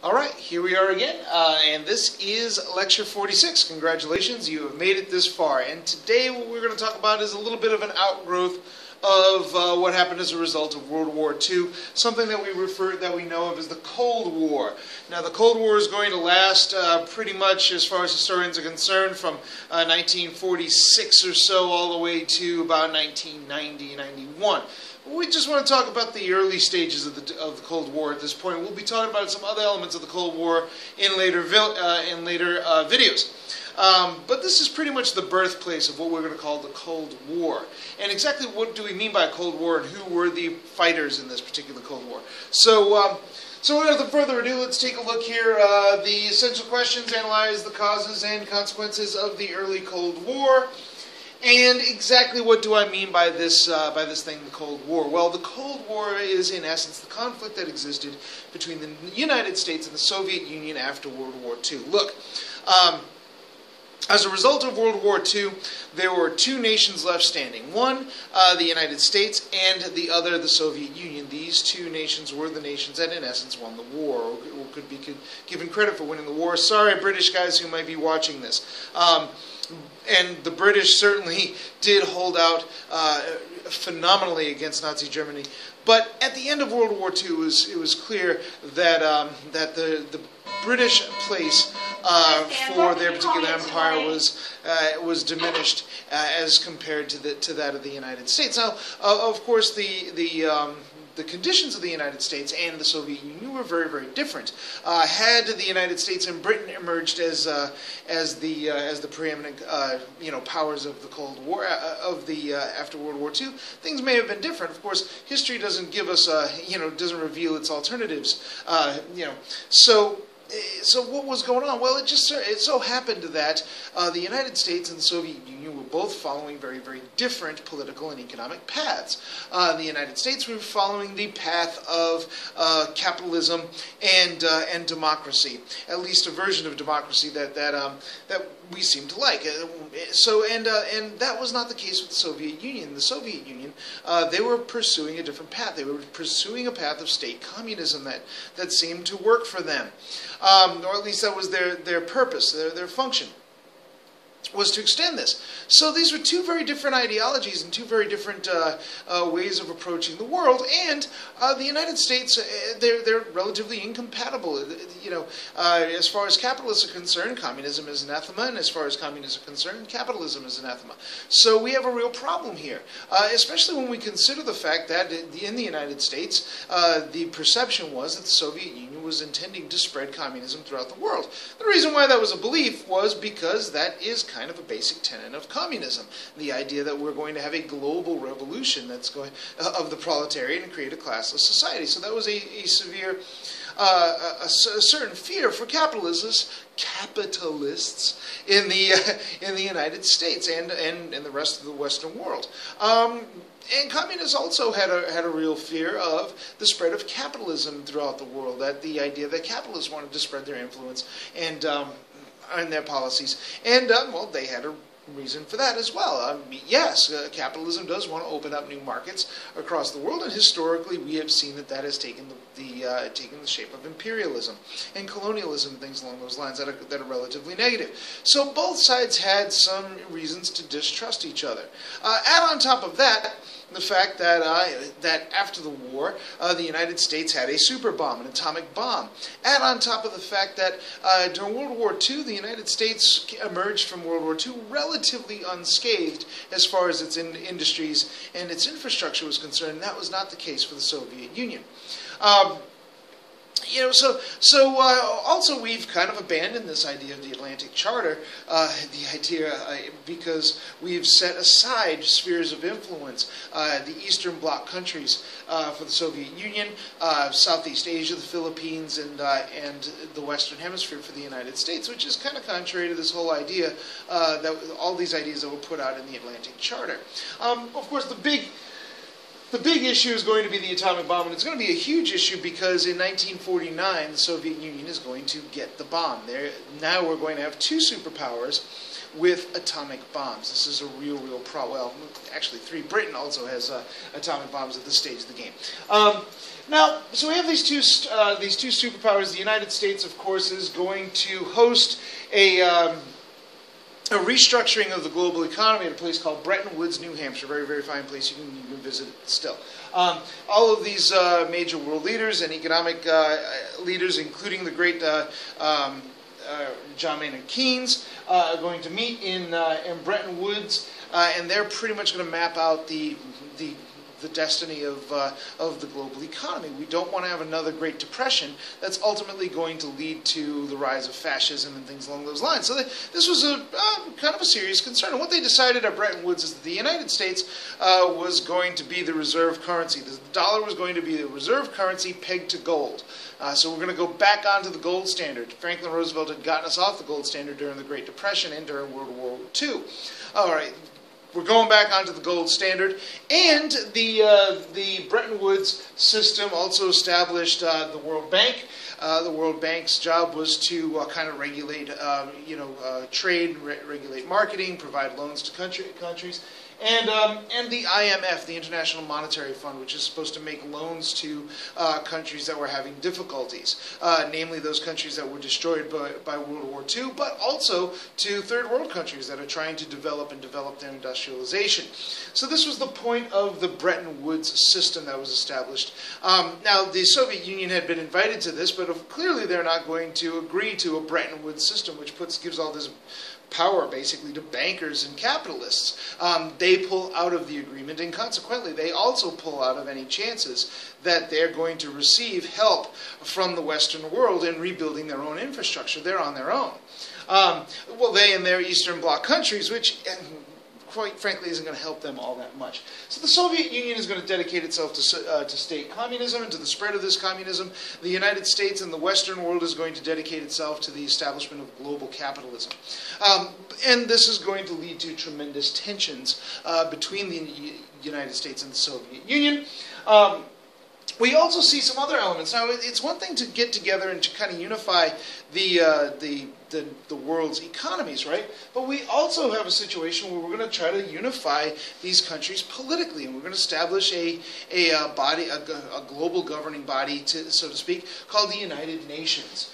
Alright, here we are again, and this is Lecture 46. Congratulations, you have made it this far. And today what we're going to talk about is a little bit of an outgrowth of what happened as a result of World War II, something that we know of as the Cold War. Now, the Cold War is going to last pretty much, as far as historians are concerned, from 1946 or so all the way to about 1990-91. We just want to talk about the early stages of the Cold War at this point. We'll be talking about some other elements of the Cold War in later videos. But this is pretty much the birthplace of what we're going to call the Cold War. And exactly what do we mean by a Cold War, and who were the fighters in this particular Cold War? So without further ado, let's take a look here. The essential questions analyze the causes and consequences of the early Cold War. And exactly what do I mean by this thing, the Cold War? Well, the Cold War is, in essence, the conflict that existed between the United States and the Soviet Union after World War II. Look, as a result of World War II, there were two nations left standing. One, the United States, and the other, the Soviet Union. These two nations were the nations that, in essence, won the war, or could be given credit for winning the war. Sorry, British guys who might be watching this. And the British certainly did hold out phenomenally against Nazi Germany. But at the end of World War II, it was clear that the British place for their particular empire was diminished as compared to that of the United States. Now, of course, the conditions of the United States and the Soviet Union were very, very different. Had the United States and Britain emerged as the preeminent powers of the Cold War after World War II, things may have been different. Of course, history doesn't give us doesn't reveal its alternatives. So what was going on? Well, it so happened that the United States and the Soviet Union were both following very, very different political and economic paths. The United States were following the path of capitalism and democracy, at least a version of democracy that we seem to like. And that was not the case with the Soviet Union. The Soviet Union, they were pursuing a different path. They were pursuing a path of state communism that seemed to work for them. Or at least that was their purpose, their function, was to extend this. So these were two very different ideologies and two very different ways of approaching the world. And the United States, they're relatively incompatible. As far as capitalists are concerned, communism is anathema, and as far as communists are concerned, capitalism is anathema. So we have a real problem here, especially when we consider the fact that in the United States, the perception was that the Soviet Union was intending to spread communism throughout the world. The reason why that was a belief was because that is kind of a basic tenet of communism. The idea that we're going to have a global revolution that's going of the proletariat and create a classless society. So that was a severe, a certain fear for capitalists in the United States and the rest of the Western world. And communists also had a real fear of the spread of capitalism throughout the world. That the idea that capitalists wanted to spread their influence and their policies, and well, they had a reason for that as well. Yes, capitalism does want to open up new markets across the world, and historically we have seen that has taken the shape of imperialism and colonialism and things along those lines that are relatively negative. So both sides had some reasons to distrust each other. Add on top of that the fact that after the war, the United States had a super bomb, an atomic bomb. Add on top of the fact that during World War II, the United States emerged from World War II relatively unscathed as far as its industries and its infrastructure was concerned. And that was not the case for the Soviet Union. Also we've kind of abandoned this idea of the Atlantic Charter, because we've set aside spheres of influence, the Eastern Bloc countries for the Soviet Union, Southeast Asia, the Philippines, and the Western Hemisphere for the United States, which is kind of contrary to this whole idea that all these ideas that were put out in the Atlantic Charter. Of course, the big issue is going to be the atomic bomb, and it's going to be a huge issue because in 1949, the Soviet Union is going to get the bomb. Now we're going to have two superpowers with atomic bombs. This is a real problem. Well, actually, Britain also has atomic bombs at this stage of the game. Now, so we have these two superpowers. The United States, of course, is going to host a restructuring of the global economy at a place called Bretton Woods, New Hampshire. Very, very fine place. You can visit it still. All of these major world leaders and economic leaders, including the great John Maynard Keynes, are going to meet in Bretton Woods, and they're pretty much going to map out the destiny of the global economy. We don't want to have another Great Depression that's ultimately going to lead to the rise of fascism and things along those lines. So this was a kind of a serious concern. And what they decided at Bretton Woods is that the United States was going to be the reserve currency. The dollar was going to be the reserve currency pegged to gold. So we're going to go back onto the gold standard. Franklin Roosevelt had gotten us off the gold standard during the Great Depression and during World War II. All right. We're going back onto the gold standard, and the Bretton Woods system also established the World Bank. The World Bank's job was to kind of regulate, trade, regulate marketing, provide loans to countries, and the IMF, the International Monetary Fund, which is supposed to make loans to countries that were having difficulties, namely those countries that were destroyed by World War II, but also to third world countries that are trying to develop their industrialization. So this was the point of the Bretton Woods system that was established. Now, the Soviet Union had been invited to this, but clearly they're not going to agree to a Bretton Woods system, which gives all this power basically to bankers and capitalists. They pull out of the agreement, and consequently they also pull out of any chances that they're going to receive help from the Western world in rebuilding their own infrastructure. They're on their own. Well, they and their Eastern Bloc countries, which quite frankly isn't going to help them all that much. So the Soviet Union is going to dedicate itself to state communism and to the spread of this communism. The United States and the Western world is going to dedicate itself to the establishment of global capitalism. And this is going to lead to tremendous tensions between the United States and the Soviet Union. We also see some other elements. Now, it's one thing to get together and to kind of unify the world's economies, right? But we also have a situation where we're going to try to unify these countries politically, and we're going to establish a global governing body, so to speak, called the United Nations.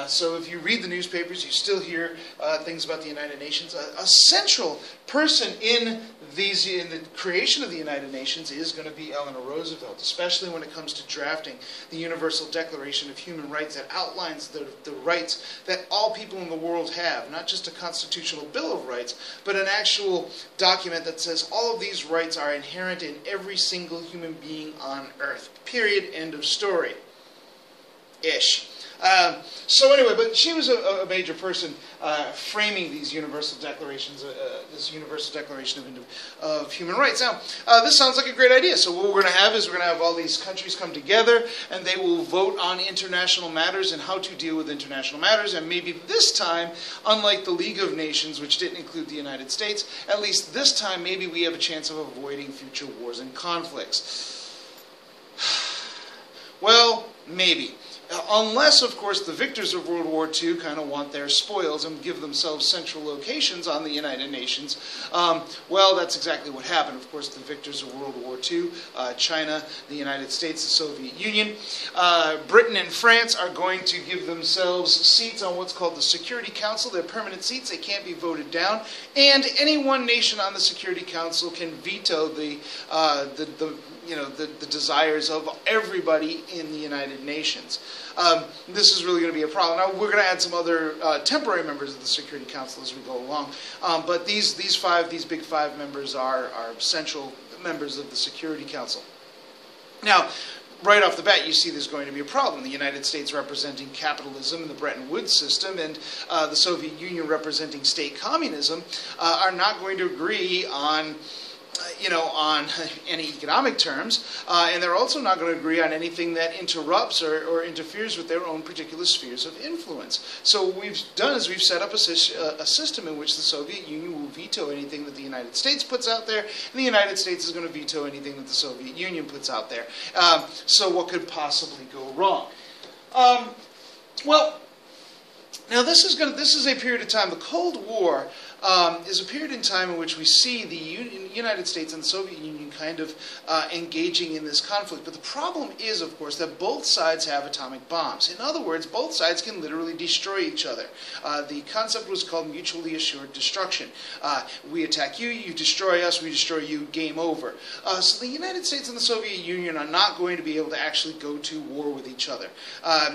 So if you read the newspapers, you still hear things about the United Nations. A central person in the creation of the United Nations is going to be Eleanor Roosevelt, especially when it comes to drafting the Universal Declaration of Human Rights that outlines the rights that all people in the world have, not just a constitutional Bill of Rights, but an actual document that says all of these rights are inherent in every single human being on Earth. Period. End of story. Ish. So anyway, but she was a major person framing these universal declarations, this Universal Declaration of Human Rights. Now, this sounds like a great idea. So what we're going to have is we're going to have all these countries come together, and they will vote on international matters and how to deal with international matters. And maybe this time, unlike the League of Nations, which didn't include the United States, at least this time maybe we have a chance of avoiding future wars and conflicts. Well, maybe. Unless, of course, the victors of World War II kind of want their spoils and give themselves central locations on the United Nations. Well, that's exactly what happened. Of course, the victors of World War II, China, the United States, the Soviet Union, Britain and France are going to give themselves seats on what's called the Security Council. They're permanent seats. They can't be voted down. And any one nation on the Security Council can veto the desires of everybody in the United Nations. This is really going to be a problem. Now, we're going to add some other temporary members of the Security Council as we go along. But these big five members are central members of the Security Council. Now, right off the bat, you see there's going to be a problem. The United States representing capitalism in the Bretton Woods system and the Soviet Union representing state communism are not going to agree on any economic terms, and they're also not going to agree on anything that interrupts or interferes with their own particular spheres of influence. So what we've done is we've set up a system in which the Soviet Union will veto anything that the United States puts out there, and the United States is going to veto anything that the Soviet Union puts out there. So what could possibly go wrong? Well, now this is a period of time. The Cold War is a period in time in which we see the United States and the Soviet Union kind of engaging in this conflict. But the problem is, of course, that both sides have atomic bombs. In other words, both sides can literally destroy each other. The concept was called mutually assured destruction. We attack you, you destroy us, we destroy you, game over. So the United States and the Soviet Union are not going to be able to actually go to war with each other.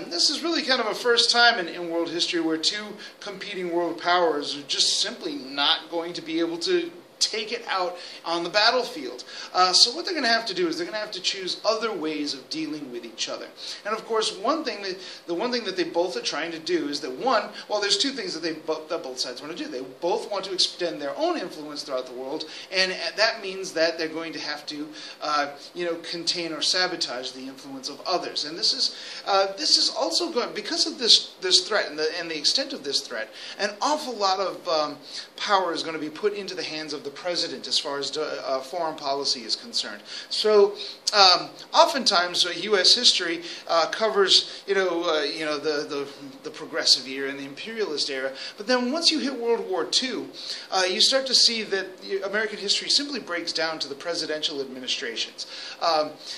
This is really kind of a first time in world history where two competing world powers are just simply not going to be able to take it out on the battlefield. So what they're going to have to do is they're going to have to choose other ways of dealing with each other. And of course, the one thing that they both are trying to do is that there's two things that both sides want to do. They both want to extend their own influence throughout the world, and that means that they're going to have to, contain or sabotage the influence of others. And this is also going, because of this threat and the extent of this threat, an awful lot of power is going to be put into the hands of the president as far as foreign policy is concerned. So oftentimes U.S. history covers the progressive era and the imperialist era, but then once you hit World War II, you start to see that American history simply breaks down to the presidential administrations.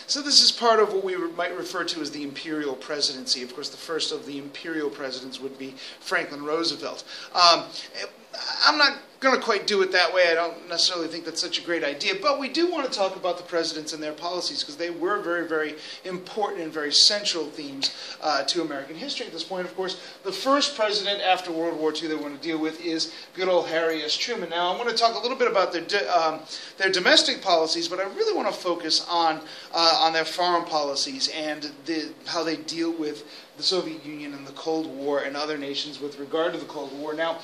So this is part of what we might refer to as the imperial presidency. Of course, the first of the imperial presidents would be Franklin Roosevelt. I'm not going to quite do it that way. I don't necessarily think that's such a great idea, but we do want to talk about the presidents and their policies because they were very, very important and very central themes to American history at this point. Of course, the first president after World War II that we want to deal with is good old Harry S. Truman. Now, I'm going to talk a little bit about their domestic policies, but I really want to focus on their foreign policies and how they deal with the Soviet Union and the Cold War and other nations with regard to the Cold War. Now,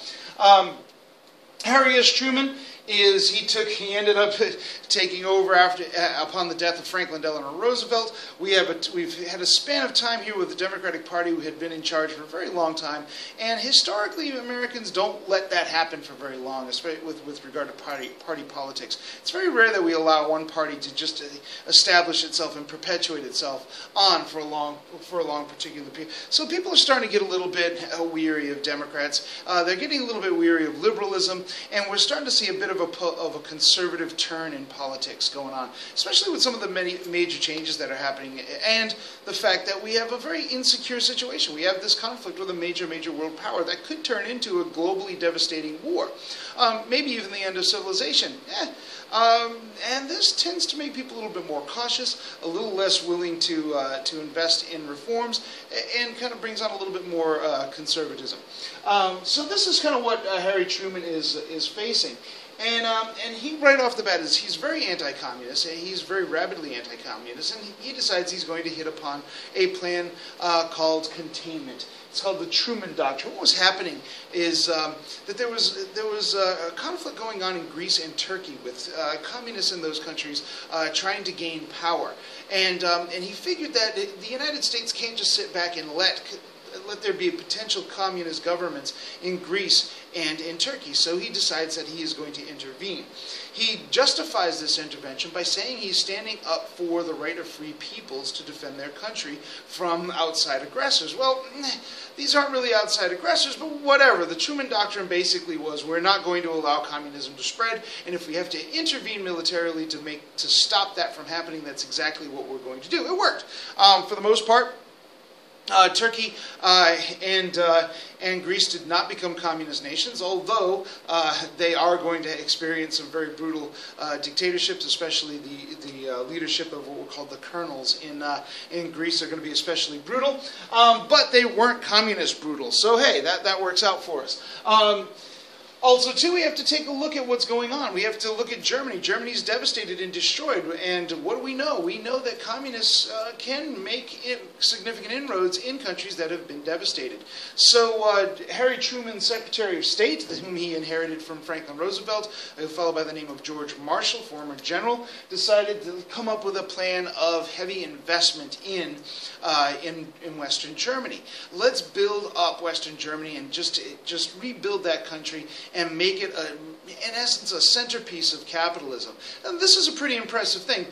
Harry S. Truman he ended up taking over upon the death of Franklin Delano Roosevelt. We've had a span of time here with the Democratic Party who had been in charge for a very long time, and historically Americans don't let that happen for very long, especially with regard to party politics. It's very rare that we allow one party to just establish itself and perpetuate itself on for a long particular period. So people are starting to get a little bit weary of Democrats. They're getting a little bit weary of liberalism, and we're starting to see a bit of a conservative turn in politics going on, especially with some of the many major changes that are happening, and the fact that we have a very insecure situation. We have this conflict with a major world power that could turn into a globally devastating war, maybe even the end of civilization. And this tends to make people a little bit more cautious, a little less willing to invest in reforms, and kind of brings on a little bit more conservatism. So this is kind of what Harry Truman is facing. And he, right off the bat, he's very anti-communist, and he's very rabidly anti-communist, and he decides he's going to hit upon a plan called containment. It's called the Truman Doctrine. What was happening is that there was a conflict going on in Greece and Turkey with communists in those countries trying to gain power, and he figured that the United States can't just sit back and let there be potential communist governments in Greece and in Turkey. So he decides that he is going to intervene. He justifies this intervention by saying he's standing up for the right of free peoples to defend their country from outside aggressors. Well, these aren't really outside aggressors, but whatever. The Truman Doctrine basically was, we're not going to allow communism to spread, and if we have to intervene militarily to stop that from happening, that's exactly what we're going to do. It worked. For the most part, Turkey and Greece did not become communist nations, although they are going to experience some very brutal dictatorships, especially the leadership of what were called the colonels in Greece are going to be especially brutal. But they weren't communist brutal, so hey, that works out for us. Also, too, we have to take a look at what's going on. We have to look at Germany. Germany's devastated and destroyed. And what do we know? We know that communists can make significant inroads in countries that have been devastated. So Harry Truman, Secretary of State, whom he inherited from Franklin Roosevelt, a fellow by the name of George Marshall, former general, decided to come up with a plan of heavy investment in Western Germany. Let's build up Western Germany and just rebuild that country and make it, in essence, a centerpiece of capitalism. And this is a pretty impressive thing.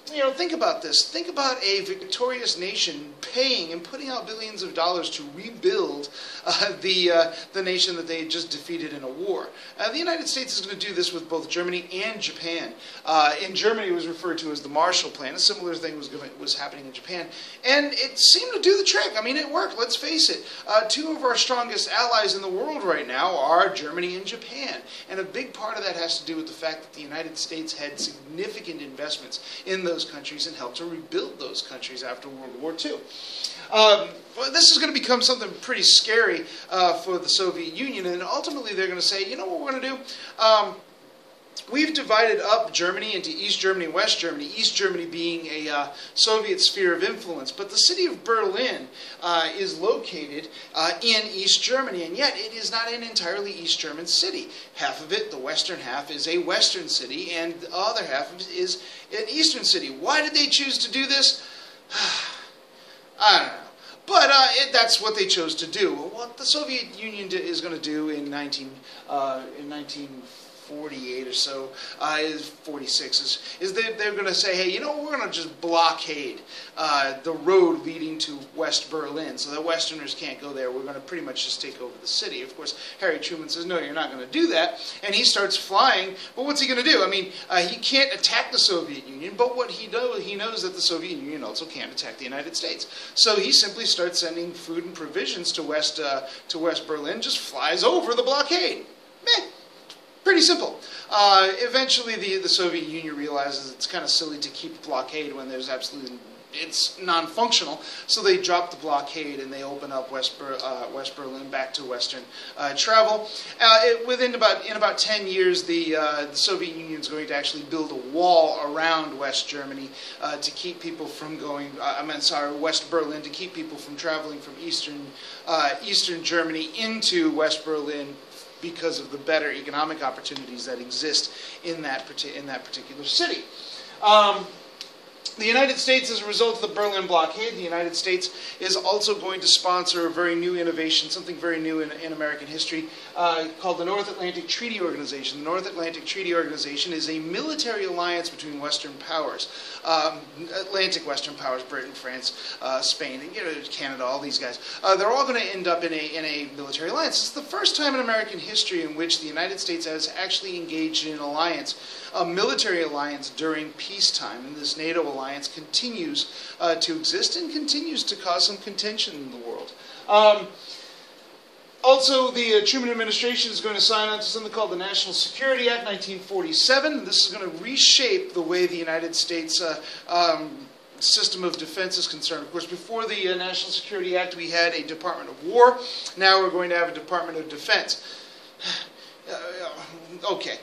think about this. Think about a victorious nation paying and putting out billions of dollars to rebuild the nation that they had just defeated in a war. The United States is going to do this with both Germany and Japan. In Germany, it was referred to as the Marshall Plan. A similar thing was happening in Japan, and it seemed to do the trick. I mean, it worked. Let's face it. Two of our strongest allies in the world right now are Germany and Japan, and a big part of that has to do with the fact that the United States had significant investments in those countries and helped to rebuild those countries after World War II. This is going to become something pretty scary for the Soviet Union, and ultimately they're going to say, you know what we're going to do? We've divided up Germany into East Germany and West Germany, East Germany being a Soviet sphere of influence. But the city of Berlin is located in East Germany, and yet it is not an entirely East German city. Half of it, the western half, is a Western city, and the other half is an Eastern city. Why did they choose to do this? I don't know. But that's what they chose to do. What the Soviet Union is going to do in 1948 or so, 46 is they're going to say, hey, you know, we're going to just blockade the road leading to West Berlin so that Westerners can't go there. We're going to pretty much just take over the city. Of course, Harry Truman says, no, you're not going to do that, and he starts flying. But what's he going to do? I mean, he can't attack the Soviet Union, but what he knows that the Soviet Union also can't attack the United States. So he simply starts sending food and provisions to West Berlin, just flies over the blockade. Meh. Pretty simple. Eventually, the Soviet Union realizes it's kind of silly to keep a blockade when there's it's non-functional. So they drop the blockade and they open up West Berlin back to Western travel. In about 10 years, the Soviet Union is going to actually build a wall around West Germany to keep people from going. West Berlin, to keep people from traveling from Eastern Germany into West Berlin, because of the better economic opportunities that exist in that particular city. The United States, as a result of the Berlin blockade, the United States is also going to sponsor a very new innovation, something very new in American history, called the North Atlantic Treaty Organization. The North Atlantic Treaty Organization is a military alliance between Western powers, Atlantic Western powers, Britain, France, Spain, Canada, all these guys. They're all going to end up in a military alliance. It's the first time in American history in which the United States has actually engaged in an alliance, a military alliance during peacetime, and this NATO alliance continues to exist and continues to cause some contention in the world. Also, the Truman administration is going to sign on to something called the National Security Act, 1947. This is going to reshape the way the United States system of defense is concerned. Of course, before the National Security Act, we had a Department of War. Now we're going to have a Department of Defense. Okay.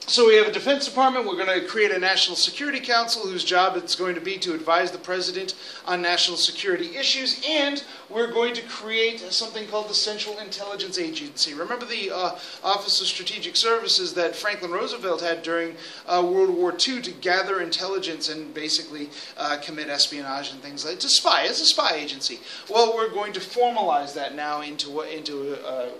So we have a Defense Department. We're going to create a National Security Council whose job it's going to be to advise the President on national security issues, and we're going to create something called the Central Intelligence Agency. Remember the Office of Strategic Services that Franklin Roosevelt had during World War II to gather intelligence and basically commit espionage and things like that, to spy, as a spy agency. Well, we're going to formalize that now into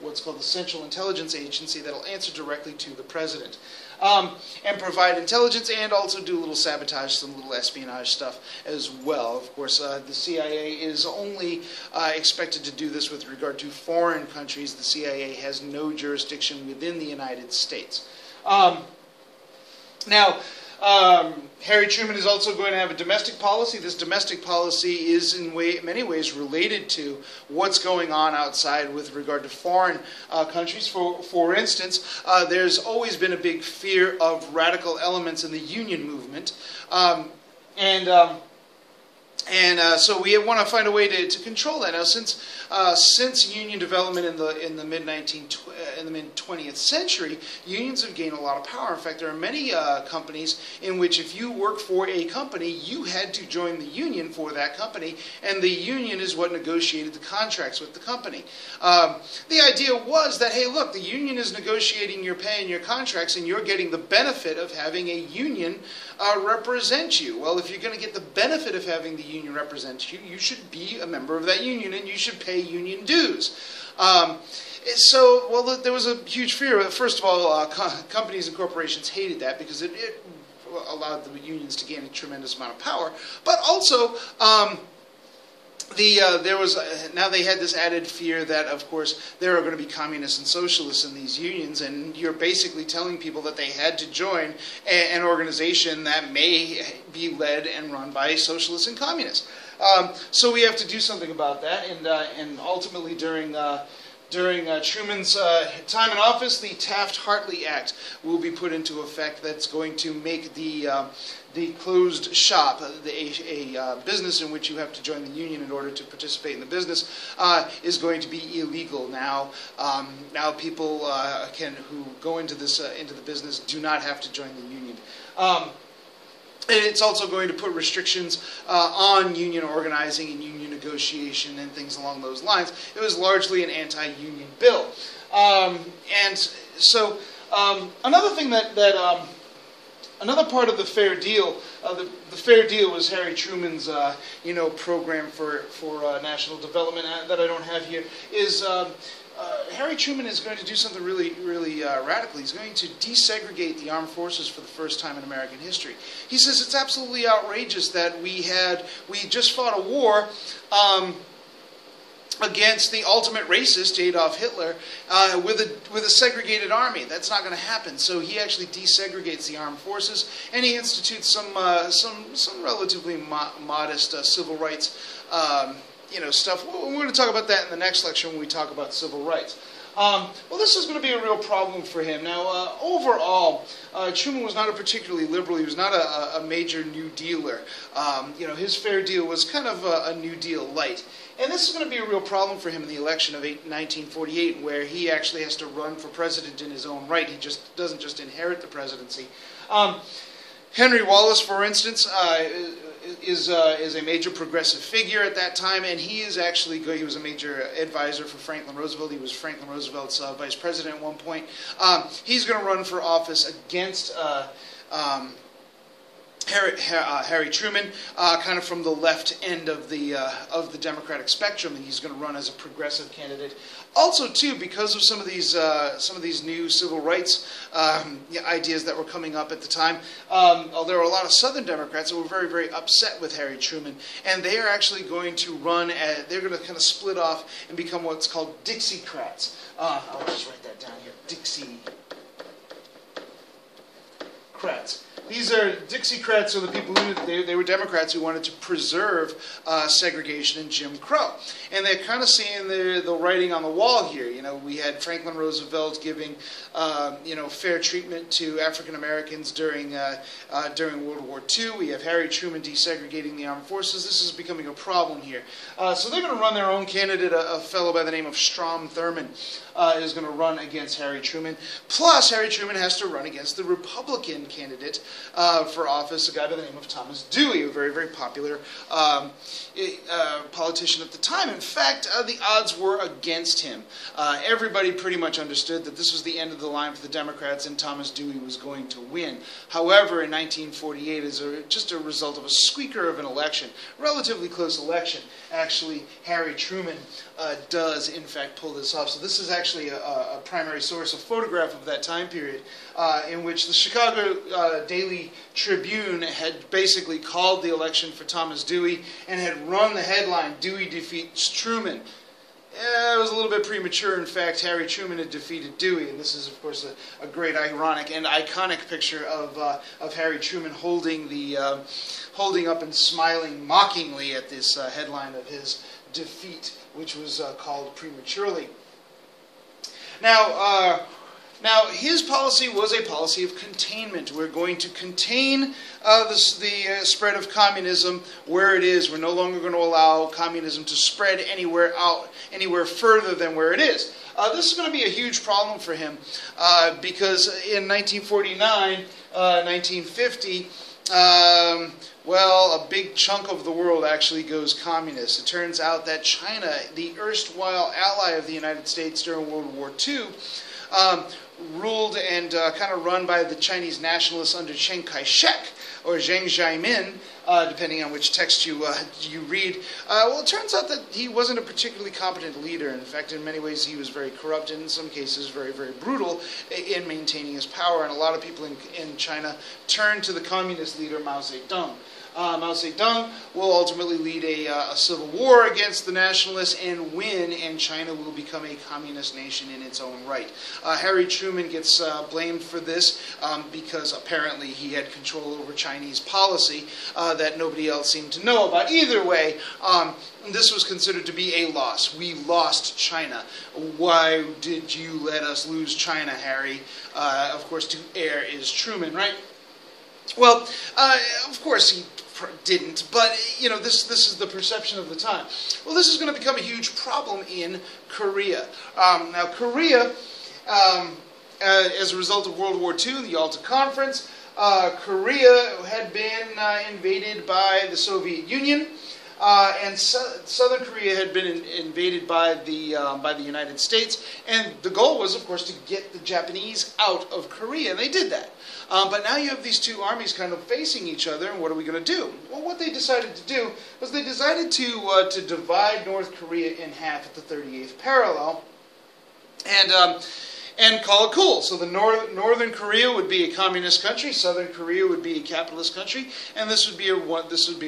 what's called the Central Intelligence Agency that will answer directly to the President. And provide intelligence and also do a little sabotage, some little espionage stuff as well. Of course, the CIA is only expected to do this with regard to foreign countries. The CIA has no jurisdiction within the United States. Now, Harry Truman is also going to have a domestic policy. This domestic policy is in many ways related to what's going on outside with regard to foreign countries. For instance, there's always been a big fear of radical elements in the union movement. So we want to find a way to control that. Now, since union development in the mid 20th century, unions have gained a lot of power. In fact, there are many companies in which if you work for a company, you had to join the union for that company, and the union is what negotiated the contracts with the company. The idea was that, hey, look, the union is negotiating your pay and your contracts, and you're getting the benefit of having a union represent you. Well, if you're going to get the benefit of having the union represent you, you should be a member of that union, and you should pay union dues. There was a huge fear. First of all, companies and corporations hated that because it allowed the unions to gain a tremendous amount of power. But also, now they had this added fear that, of course, there are going to be communists and socialists in these unions, and you're basically telling people that they had to join an organization that may be led and run by socialists and communists. So we have to do something about that, and ultimately during Truman's time in office, the Taft-Hartley Act will be put into effect. That's going to make the closed shop, a business in which you have to join the union in order to participate in the business, is going to be illegal now. Now people who go into the business do not have to join the union. And it's also going to put restrictions on union organizing and union negotiation and things along those lines. It was largely an anti-union bill. And so another thing another part of the Fair Deal, the Fair Deal was Harry Truman's program for national development that I don't have here, is Harry Truman is going to do something really, really radical. He's going to desegregate the armed forces for the first time in American history. He says it's absolutely outrageous that we just fought a war against the ultimate racist, Adolf Hitler, with a segregated army. That's not going to happen. So he actually desegregates the armed forces, and he institutes some relatively modest civil rights stuff. We're going to talk about that in the next lecture when we talk about civil rights. Well, this is going to be a real problem for him. Now, overall, Truman was not a particularly liberal. He was not a major New Dealer. His Fair Deal was kind of a New Deal light. And this is going to be a real problem for him in the election of 1948, where he actually has to run for president in his own right. He just doesn't just inherit the presidency. Henry Wallace, for instance, is a major progressive figure at that time, and he was a major advisor for Franklin Roosevelt. He was Franklin Roosevelt's vice president at one point. He's going to run for office against Harry Truman, kind of from the left end of the Democratic spectrum, and he's going to run as a progressive candidate. Also, too, because of some of these new civil rights ideas that were coming up at the time, there were a lot of Southern Democrats that were very, very upset with Harry Truman, and they are actually going to they're going to kind of split off and become what's called Dixiecrats. I'll just write that down here. Dixiecrats. These are Dixiecrats, are the people who they were Democrats who wanted to preserve segregation and Jim Crow, and they're kind of seeing the writing on the wall here. We had Franklin Roosevelt giving fair treatment to African Americans during World War II. We have Harry Truman desegregating the armed forces. This is becoming a problem here. So they're going to run their own candidate, a fellow by the name of Strom Thurmond. Is going to run against Harry Truman. Plus, Harry Truman has to run against the Republican candidate for office, a guy by the name of Thomas Dewey, a very, very popular politician at the time. In fact, the odds were against him. Everybody pretty much understood that this was the end of the line for the Democrats and Thomas Dewey was going to win. However, in 1948, as just a result of a squeaker of an election, relatively close election, actually Harry Truman does, in fact, pull this off. So this is actually a primary source, a photograph of that time period in which the Chicago Daily Tribune had basically called the election for Thomas Dewey and had run the headline, "Dewey defeats Truman." It was a little bit premature. In fact, Harry Truman had defeated Dewey, and this is, of course, a great ironic and iconic picture of Harry Truman holding up and smiling mockingly at this headline of his defeat, which was called prematurely. Now, his policy was a policy of containment. We're going to contain the spread of communism where it is. We're no longer going to allow communism to spread anywhere further than where it is. This is going to be a huge problem for him because in 1949, 1950, a big chunk of the world actually goes communist. It turns out that China, the erstwhile ally of the United States during World War II, ruled and kind of run by the Chinese nationalists under Chiang Kai-shek, or Zheng Xiaomin, depending on which text you read. Well, it turns out that he wasn't a particularly competent leader. In fact, in many ways, he was very corrupt, and in some cases, very, very brutal in maintaining his power. And a lot of people in China turned to the communist leader Mao Zedong. Mao Zedong will ultimately lead a civil war against the nationalists and win, and China will become a communist nation in its own right. Harry Truman gets blamed for this because apparently he had control over Chinese policy that nobody else seemed to know about. Either way, this was considered to be a loss. We lost China. Why did you let us lose China, Harry? Of course, to err is Truman, right? Well, of course he didn't, but this is the perception of the time. Well, this is going to become a huge problem in Korea. Now, Korea, as a result of World War II, the Yalta Conference, Korea had been invaded by the Soviet Union. And Southern Korea had been invaded by the United States, and the goal was, of course, to get the Japanese out of Korea, and they did that. But now you have these two armies kind of facing each other, and what are we going to do? Well, what they decided to do was they decided to divide North Korea in half at the 38th parallel, and call it cool. So the Northern Korea would be a communist country, Southern Korea would be a capitalist country, and this would be a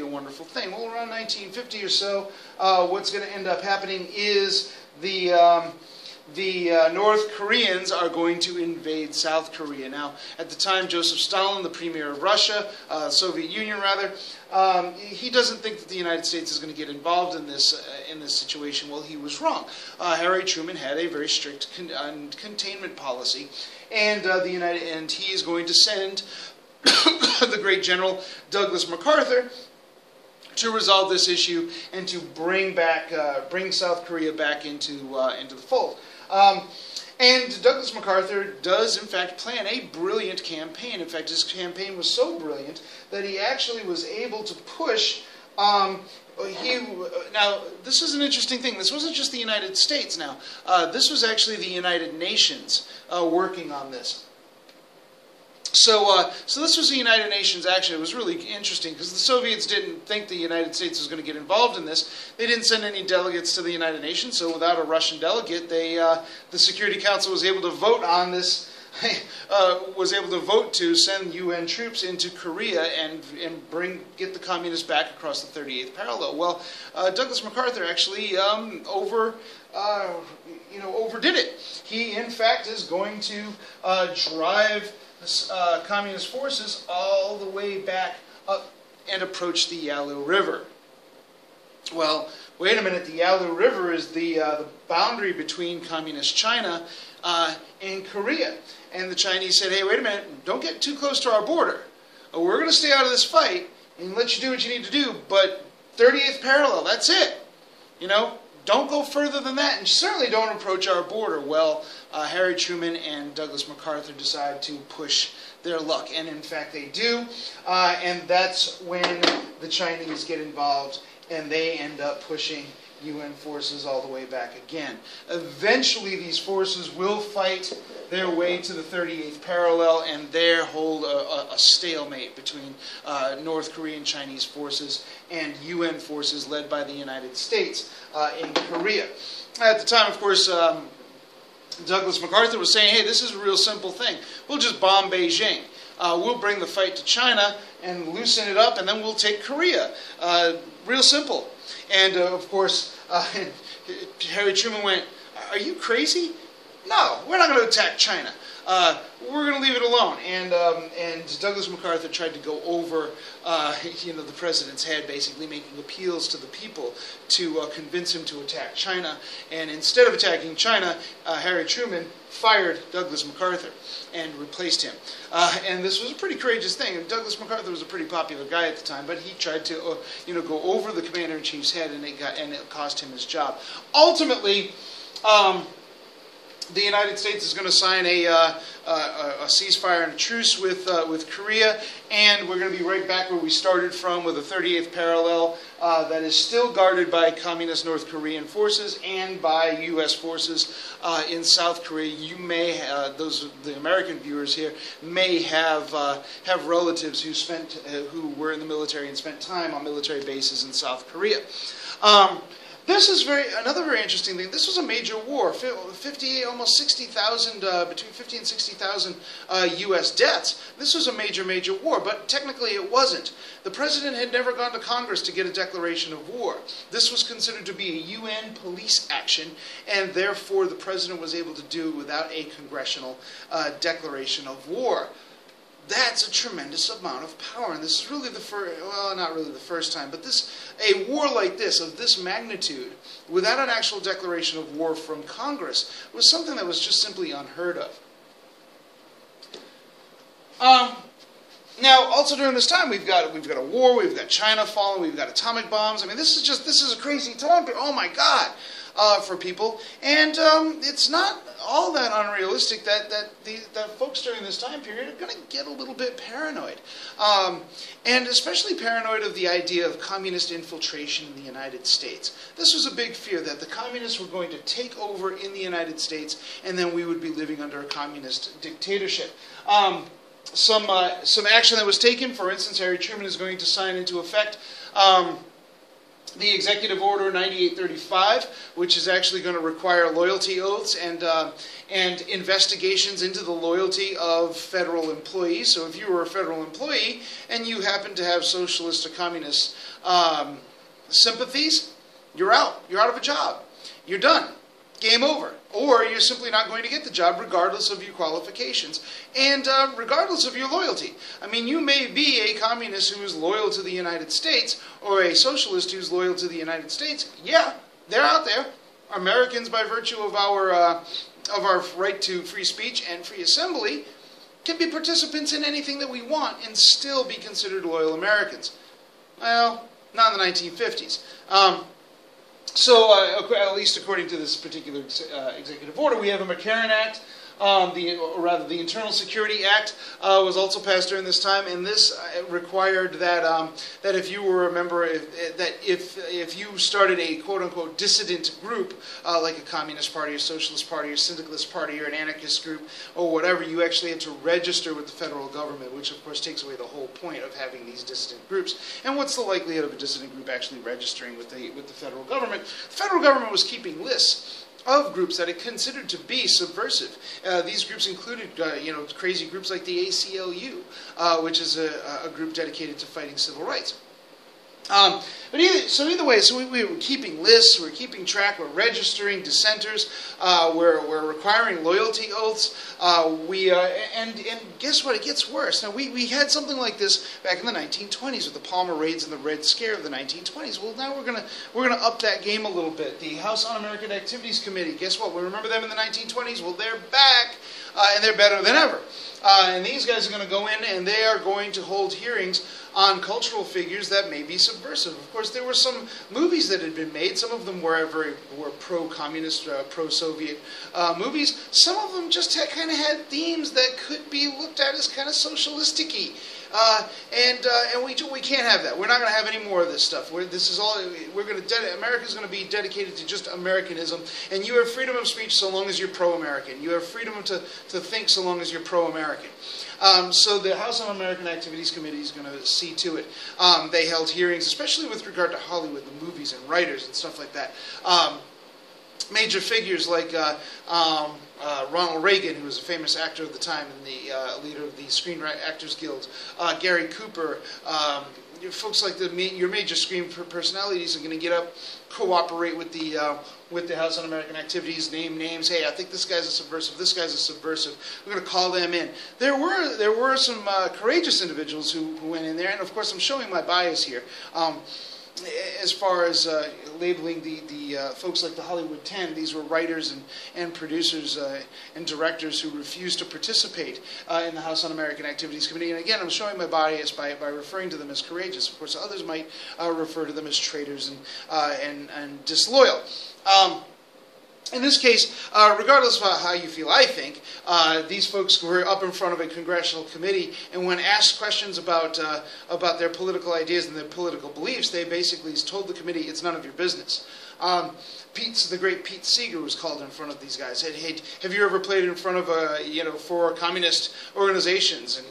wonderful thing. Well, around 1950 or so, what's going to end up happening is the North Koreans are going to invade South Korea. Now, at the time, Joseph Stalin, the premier of Russia, Soviet Union rather, he doesn't think that the United States is going to get involved in this situation. Well, he was wrong. Harry Truman had a very strict containment policy, and he is going to send the great General Douglas MacArthur to resolve this issue and to bring South Korea back into the fold. And Douglas MacArthur does, in fact, plan a brilliant campaign. In fact, his campaign was so brilliant that he actually was able to push. Now, this is an interesting thing. This wasn't just the United States now. This was actually the United Nations working on this. So this was the United Nations action. It was really interesting because the Soviets didn't think the United States was going to get involved in this. They didn't send any delegates to the United Nations, so without a Russian delegate, the Security Council was able to vote on this. Was able to vote to send UN troops into Korea and get the communists back across the 38th parallel. Well, Douglas MacArthur actually overdid it. He, in fact, is going to drive communist forces all the way back up and approach the Yalu River. Well, wait a minute, the Yalu River is the boundary between communist China and Korea. And the Chinese said, hey, wait a minute, don't get too close to our border. We're going to stay out of this fight and let you do what you need to do, but 38th parallel, that's it. Don't go further than that, and certainly don't approach our border. Well, Harry Truman and Douglas MacArthur decide to push their luck, and in fact they do, and that's when the Chinese get involved, and they end up pushing UN forces all the way back again. Eventually these forces will fight their way to the 38th parallel and there hold a stalemate between North Korean Chinese forces and UN forces led by the United States in Korea. At the time, of course, Douglas MacArthur was saying, hey, this is a real simple thing. We'll just bomb Beijing. We'll bring the fight to China and loosen it up, and then we'll take Korea. Real simple. And, of course, Harry Truman went, are you crazy? No, we're not going to attack China. We're going to leave it alone. And Douglas MacArthur tried to go over, the president's head, basically making appeals to the people to convince him to attack China. And instead of attacking China, Harry Truman fired Douglas MacArthur and replaced him. And this was a pretty courageous thing. And Douglas MacArthur was a pretty popular guy at the time, but he tried to, go over the commander-in-chief's head, and it cost him his job. Ultimately, the United States is going to sign a ceasefire and a truce with Korea, and we're going to be right back where we started from with a 38th parallel that is still guarded by communist North Korean forces and by U.S. forces in South Korea. You may, the American viewers here, may have relatives who were in the military and spent time on military bases in South Korea. This is another very interesting thing. This was a major war. Almost 60,000, between 50 and 60,000 U.S. deaths. This was a major war, but technically it wasn't. The president had never gone to Congress to get a declaration of war. This was considered to be a UN police action, and therefore the president was able to do it without a congressional declaration of war. That's a tremendous amount of power, and this is really the first, well, not really the first time, but a war like this, of this magnitude, without an actual declaration of war from Congress, was something that was just simply unheard of. Now, also during this time, we've got a war, we've got China falling, we've got atomic bombs. I mean, this is a crazy time, but oh my God, for people, and it's not all that unrealistic that folks during this time period are going to get a little bit paranoid, and especially paranoid of the idea of communist infiltration in the United States. This was a big fear that the communists were going to take over in the United States, and then we would be living under a communist dictatorship. Some action that was taken, for instance, Harry Truman is going to sign into effect the Executive Order 9835, which is actually going to require loyalty oaths and investigations into the loyalty of federal employees. So if you were a federal employee and you happen to have socialist or communist sympathies, you're out. You're out of a job. You're done. Game over. Or you're simply not going to get the job regardless of your qualifications and regardless of your loyalty. I mean, you may be a communist who is loyal to the United States or a socialist who's loyal to the United States. Yeah, they're out there. Americans, by virtue of our right to free speech and free assembly, can be participants in anything that we want and still be considered loyal Americans. Well, not in the 1950s. So, at least according to this particular executive order, we have a McCarran Act, the Internal Security Act was also passed during this time, and this required that if you were a member, if you started a quote-unquote dissident group, like a communist party, or socialist party, or syndicalist party, or an anarchist group, or whatever, you actually had to register with the federal government, which of course takes away the whole point of having these dissident groups. And what's the likelihood of a dissident group actually registering with the federal government? The federal government was keeping lists of groups that it considered to be subversive. These groups included, crazy groups like the ACLU, which is a group dedicated to fighting civil rights. Either way, we were keeping lists, we're keeping track, we're registering dissenters, we're requiring loyalty oaths, and guess what? It gets worse. Now we had something like this back in the 1920s with the Palmer raids and the Red Scare of the 1920s. Well, now we're gonna up that game a little bit. The House Un-American Activities Committee. Guess what? We remember them in the 1920s. Well, they're back, and they're better than ever. And these guys are going to go in and they are going to hold hearings on cultural figures that may be subversive. Of course, there were some movies that had been made. Some of them were pro-communist, pro-Soviet movies. Some of them just kind of had themes that could be looked at as kind of socialistic-y. And we can't have that. We're not going to have any more of this stuff. America's going to be dedicated to just Americanism, and you have freedom of speech so long as you're pro-American. You have freedom to think so long as you're pro-American. So the House Un-American Activities Committee is going to see to it. They held hearings, especially with regard to Hollywood, the movies and writers and stuff like that. Major figures like Ronald Reagan, who was a famous actor at the time and the leader of the Screen Actors Guild, Gary Cooper, folks like your major screen personalities are going to get up, cooperate with the House Un-American Activities, name names. Hey, I think this guy's a subversive. This guy's a subversive. We're going to call them in. There were some courageous individuals who went in there, and of course I'm showing my bias here. As far as labeling the folks like the Hollywood 10, these were writers and producers and directors who refused to participate in the House Un-American Activities Committee. And again, I'm showing my bias by referring to them as courageous. Of course, others might refer to them as traitors and disloyal. In this case, regardless of how you feel, I think, these folks were up in front of a congressional committee, and when asked questions about their political ideas and their political beliefs, they basically told the committee, it's none of your business. The great Pete Seeger was called in front of these guys. Said, "Hey, have you ever played in front of for communist organizations?" And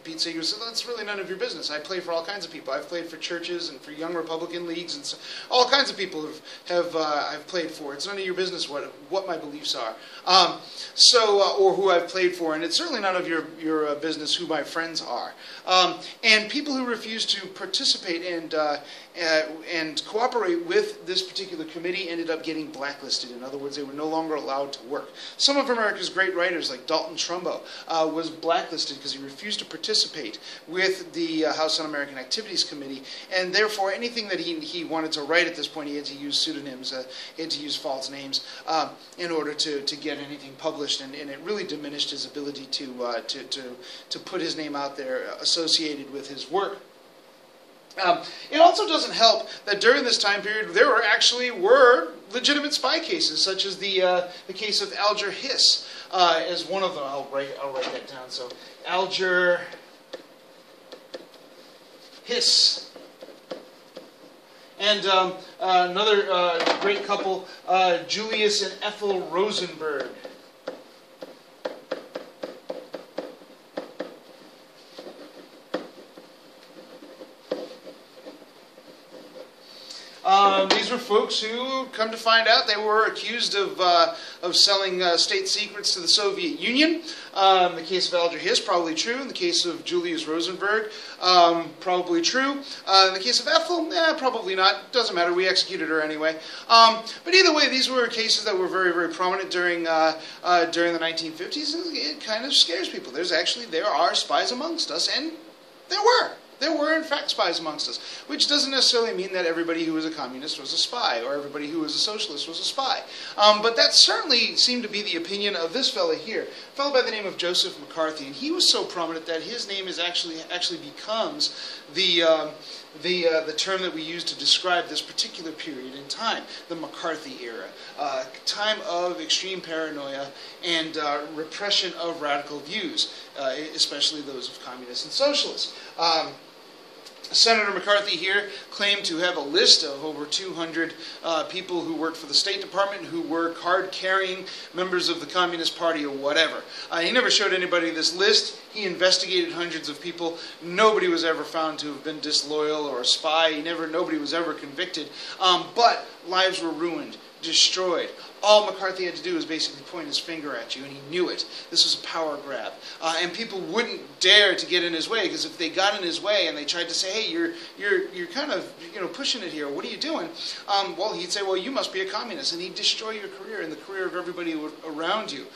Pete Seeger said, "That's really none of your business. I play for all kinds of people. I've played for churches and for young Republican leagues, and so, all kinds of people I've played for. It's none of your business what my beliefs are, or who I've played for, and it's certainly none of your business who my friends are." And people who refuse to participate and cooperate with this particular committee ended up getting blacklisted. In other words, they were no longer allowed to work. Some of America's great writers, like Dalton Trumbo, was blacklisted because he refused to participate with the House Un-American Activities Committee, and therefore anything that he wanted to write at this point, he had to use pseudonyms, he had to use false names in order to get anything published, and it really diminished his ability to put his name out there associated with his work. It also doesn't help that during this time period there were legitimate spy cases, such as the case of Alger Hiss as one of them. I'll write that down. So Alger Hiss. And another great couple, Julius and Ethel Rosenberg. These were folks who, come to find out, they were accused of selling state secrets to the Soviet Union. In the case of Alger Hiss, probably true. In the case of Julius Rosenberg, probably true. In the case of Ethel, probably not. Doesn't matter. We executed her anyway. But either way, these were cases that were very, very prominent during the 1950s. And it kind of scares people. There are spies amongst us, and there were. There were, in fact, spies amongst us, which doesn't necessarily mean that everybody who was a communist was a spy, or everybody who was a socialist was a spy. But that certainly seemed to be the opinion of this fellow here, a fellow by the name of Joseph McCarthy, and he was so prominent that his name is actually becomes the term that we use to describe this particular period in time, the McCarthy era, time of extreme paranoia and repression of radical views, especially those of communists and socialists. Senator McCarthy here claimed to have a list of over 200 people who worked for the State Department, who were card-carrying members of the Communist Party or whatever. He never showed anybody this list. He investigated hundreds of people. Nobody was ever found to have been disloyal or a spy. Nobody was ever convicted. But lives were ruined, destroyed. All McCarthy had to do was basically point his finger at you, and he knew it. This was a power grab. And people wouldn't dare to get in his way, because if they got in his way and they tried to say, "Hey, you're kind of pushing it here. What are you doing?" Well, he'd say, "Well, you must be a communist," and he'd destroy your career and the career of everybody around you.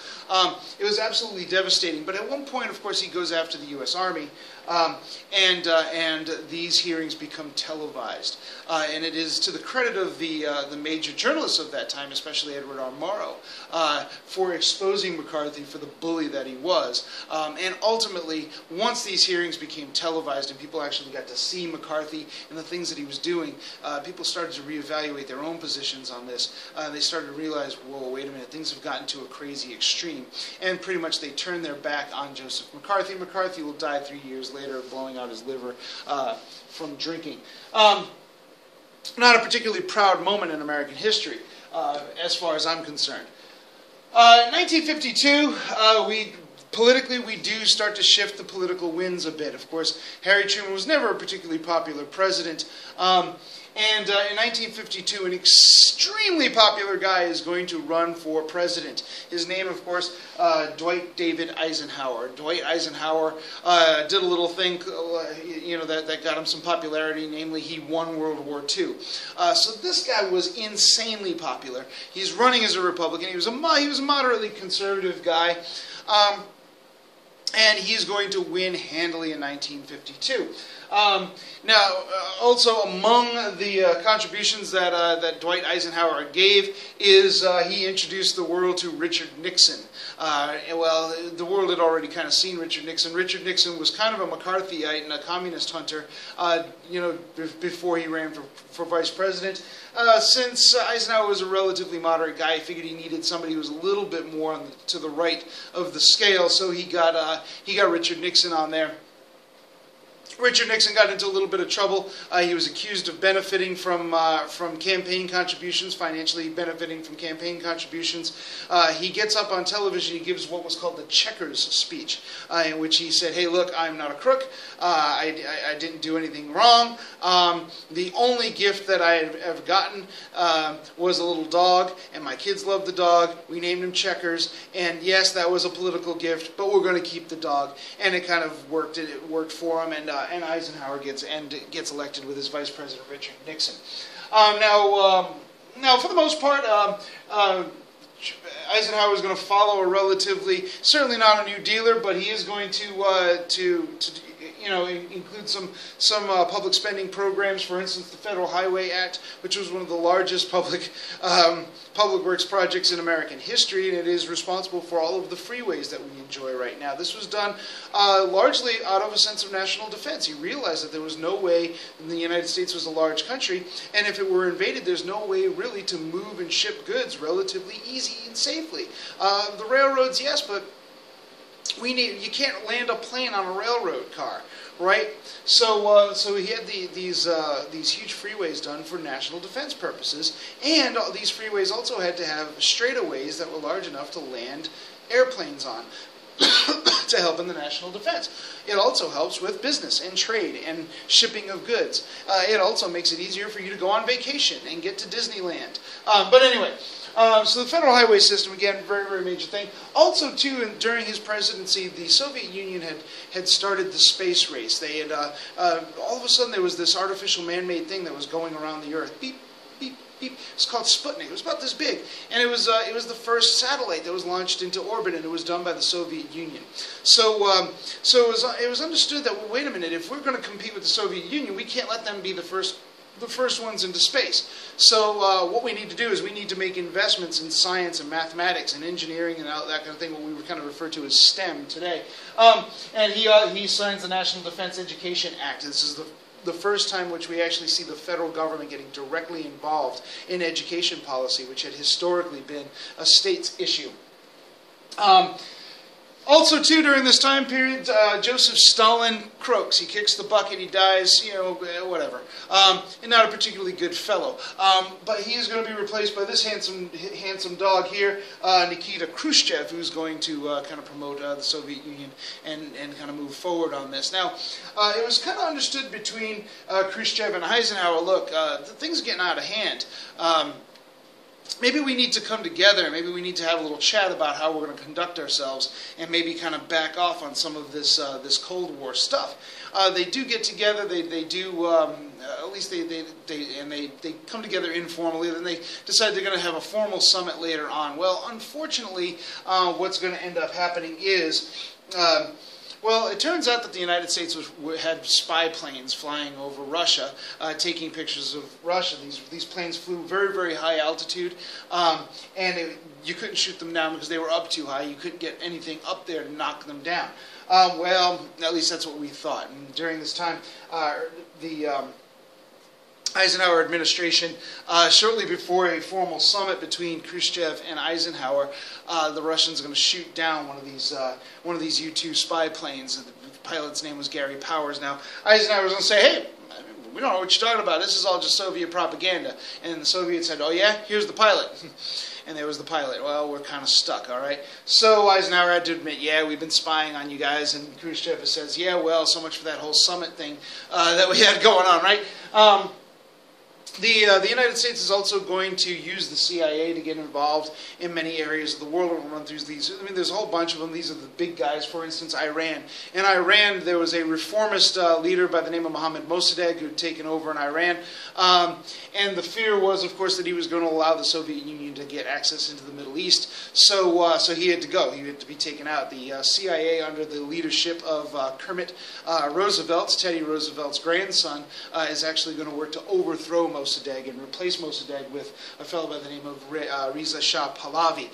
It was absolutely devastating. But at one point, of course, he goes after the U.S. Army, and these hearings become televised. And it is to the credit of the major journalists of that time, especially Edward R. Murrow, for exposing McCarthy for the bully that he was. And ultimately, once these hearings became televised and people actually got to see McCarthy and the things that he was doing, people started to reevaluate their own positions on this. They started to realize, whoa, wait a minute, things have gotten to a crazy extreme. And pretty much they turned their back on Joseph McCarthy. McCarthy will die 3 years later of blowing out his liver from drinking. Not a particularly proud moment in American history, as far as I'm concerned. In 1952, politically, we do start to shift the political winds a bit. Of course, Harry Truman was never a particularly popular president. And in 1952, an extremely popular guy is going to run for president. His name, of course, Dwight David Eisenhower. Dwight Eisenhower did a little thing, that got him some popularity. Namely, he won World War II. So this guy was insanely popular. He's running as a Republican. He was a moderately conservative guy. And he's going to win handily in 1952. Now, also among the contributions that Dwight Eisenhower gave is he introduced the world to Richard Nixon. Well, the world had already kind of seen Richard Nixon. Richard Nixon was kind of a McCarthyite and a communist hunter, before he ran for vice president. since Eisenhower was a relatively moderate guy, he figured he needed somebody who was a little bit more to the right of the scale, so he got Richard Nixon on there. Richard Nixon got into a little bit of trouble. He was accused of benefiting from campaign contributions, financially benefiting from campaign contributions. He gets up on television. He gives what was called the Checkers speech, in which he said, "Hey, look, I'm not a crook. I didn't do anything wrong. The only gift that I have ever gotten was a little dog, and my kids loved the dog. We named him Checkers, and yes, that was a political gift, but we're going to keep the dog." And it kind of worked. It worked for him, and Eisenhower gets elected with his Vice President Richard Nixon. Now, for the most part, Eisenhower is going to follow a relatively, certainly not a New Dealer, but he is going to include some public spending programs. For instance, the Federal Highway Act, which was one of the largest public works projects in American history, and it is responsible for all of the freeways that we enjoy right now. This was done largely out of a sense of national defense. He realized that there was no way, the United States was a large country, and if it were invaded, there's no way really to move and ship goods relatively easy and safely. The railroads, yes, but you can't land a plane on a railroad car, right? So he had these huge freeways done for national defense purposes, and these freeways also had to have straightaways that were large enough to land airplanes on to help in the national defense. It also helps with business and trade and shipping of goods. It also makes it easier for you to go on vacation and get to Disneyland. But anyway. So the federal highway system, again, very, very major thing. Also, too, during his presidency, the Soviet Union had started the space race. They had, all of a sudden, there was this artificial man-made thing that was going around the Earth. Beep, beep, beep. It's called Sputnik. It was about this big. And it was the first satellite that was launched into orbit, and it was done by the Soviet Union. So it was understood that, well, wait a minute, if we're going to compete with the Soviet Union, we can't let them be the first ones into space. So what we need to do is we need to make investments in science and mathematics and engineering and all that kind of thing, what we would kind of refer to as STEM today. And he signs the National Defense Education Act. This is the first time which we actually see the federal government getting directly involved in education policy, which had historically been a state's issue. Also, too, during this time period, Joseph Stalin croaks. He kicks the bucket, he dies, whatever. And not a particularly good fellow. But he is going to be replaced by this handsome dog here, Nikita Khrushchev, who's going to kind of promote the Soviet Union and kind of move forward on this. Now, it was kind of understood between Khrushchev and Eisenhower, look, things are getting out of hand. Maybe we need to come together, maybe we need to have a little chat about how we're going to conduct ourselves and maybe kind of back off on some of this Cold War stuff. They do get together, they do, at least they come together informally, then they decide they're going to have a formal summit later on. Well, unfortunately, what's going to end up happening is, well, it turns out that the United States had spy planes flying over Russia, taking pictures of Russia. These planes flew very, very high altitude, and you couldn't shoot them down because they were up too high. You couldn't get anything up there to knock them down. Well, at least that's what we thought. And during this time, the Eisenhower administration, shortly before a formal summit between Khrushchev and Eisenhower, the Russians are going to shoot down one of these U-2 spy planes. The pilot's name was Gary Powers. Now, Eisenhower was going to say, hey, we don't know what you're talking about. This is all just Soviet propaganda. And the Soviets said, oh yeah, here's the pilot. And there was the pilot. Well, we're kind of stuck, all right? So Eisenhower had to admit, yeah, we've been spying on you guys. And Khrushchev says, yeah, well, so much for that whole summit thing that we had going on, right? The United States is also going to use the CIA to get involved in many areas of the world. We'll run through these. I mean, there's a whole bunch of them. These are the big guys. For instance, Iran. In Iran, there was a reformist leader by the name of Mohammad Mossadegh who had taken over in Iran. And the fear was, of course, that he was going to allow the Soviet Union to get access into the Middle East. So he had to go. He had to be taken out. The CIA, under the leadership of Kermit Roosevelt, Teddy Roosevelt's grandson, is actually going to work to overthrow Mossadegh and replace Mossadegh with a fellow by the name of Reza Shah Pahlavi,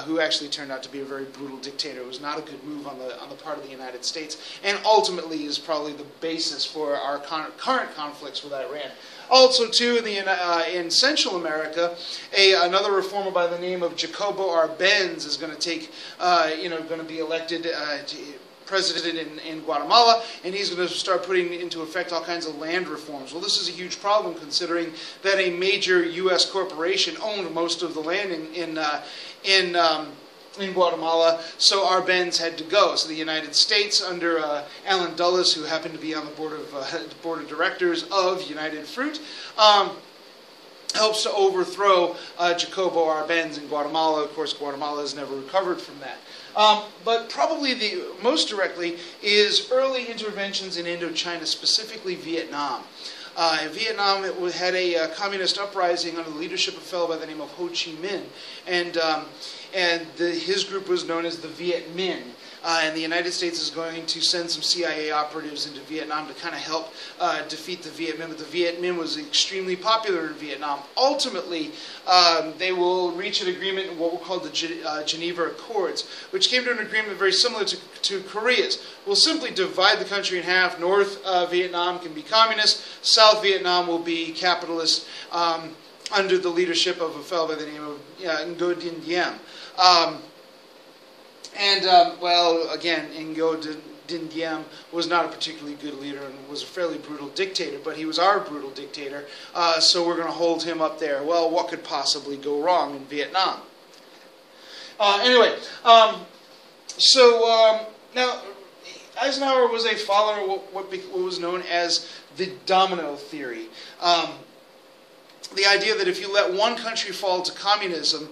who actually turned out to be a very brutal dictator. It was not a good move on the part of the United States, and ultimately is probably the basis for our current conflicts with Iran. Also, too, in Central America, another reformer by the name of Jacobo Arbenz is going to be elected president in Guatemala, and he's going to start putting into effect all kinds of land reforms. Well, this is a huge problem considering that a major U.S. corporation owned most of the land in Guatemala, so Arbenz had to go. So the United States, under Alan Dulles, who happened to be on the board of directors of United Fruit, helps to overthrow Jacobo Arbenz in Guatemala. Of course, Guatemala has never recovered from that. But probably the most directly is early interventions in Indochina, specifically Vietnam. Vietnam had a communist uprising under the leadership of a fellow by the name of Ho Chi Minh, and his group was known as the Viet Minh. And the United States is going to send some CIA operatives into Vietnam to kind of help defeat the Viet Minh. But the Viet Minh was extremely popular in Vietnam. Ultimately, they will reach an agreement in what were called the Geneva Accords, which came to an agreement very similar to Korea's. We'll simply divide the country in half. North Vietnam can be communist. South Vietnam will be capitalist under the leadership of a fellow by the name of Ngo Dinh Diem. Well, again, Ngo Dinh Diem was not a particularly good leader and was a fairly brutal dictator, but he was our brutal dictator, so we're going to hold him up there. Well, what could possibly go wrong in Vietnam? Now, Eisenhower was a follower of what was known as the domino theory. The idea that if you let one country fall to communism,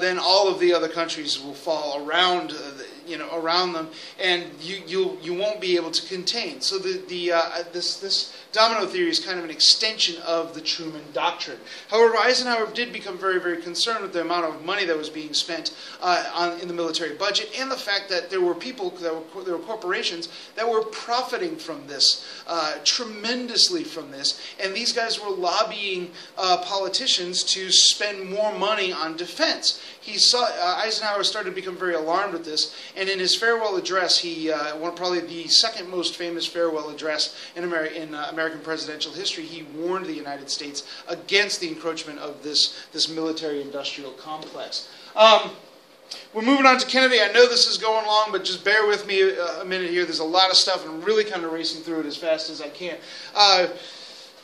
then all of the other countries will fall around, around them, and you won't be able to contain. So this domino theory is kind of an extension of the Truman Doctrine. However, Eisenhower did become very, very concerned with the amount of money that was being spent in the military budget, and the fact that there were there were corporations that were profiting from this, tremendously from this, and these guys were lobbying politicians to spend more money on defense. Eisenhower started to become very alarmed with this, and in his farewell address, probably the second most famous farewell address in American presidential history, he warned the United States against the encroachment of this military-industrial complex. We're moving on to Kennedy. I know this is going long, but just bear with me a minute here. There's a lot of stuff, and I'm really kind of racing through it as fast as I can.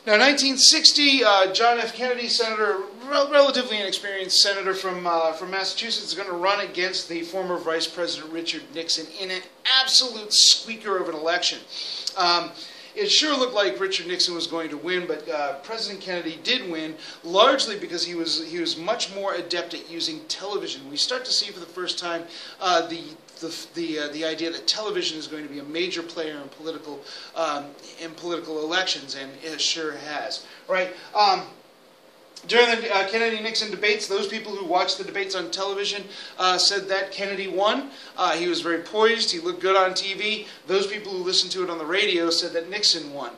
Now, 1960, John F. Kennedy, senator, relatively inexperienced senator from Massachusetts, is going to run against the former Vice President Richard Nixon in an absolute squeaker of an election. It sure looked like Richard Nixon was going to win, but President Kennedy did win, largely because he was much more adept at using television. We start to see for the first time the idea that television is going to be a major player in political elections, and it sure has. Right. During the Kennedy-Nixon debates, those people who watched the debates on television said that Kennedy won. He was very poised. He looked good on TV. Those people who listened to it on the radio said that Nixon won.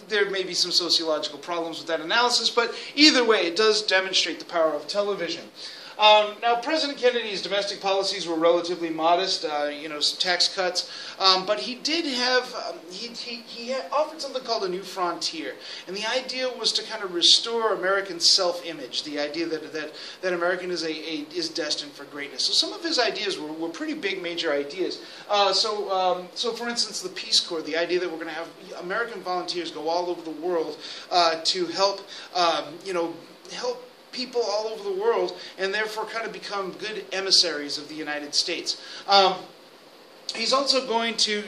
There may be some sociological problems with that analysis, but either way, it does demonstrate the power of television. Now, President Kennedy's domestic policies were relatively modest, some tax cuts, but he did have, he offered something called a new frontier, and the idea was to kind of restore American self-image, the idea that American is destined for greatness. So some of his ideas were pretty big, major ideas. So for instance, the Peace Corps, the idea that we're going to have American volunteers go all over the world to help, help people all over the world, and therefore kind of become good emissaries of the United States. He's also going to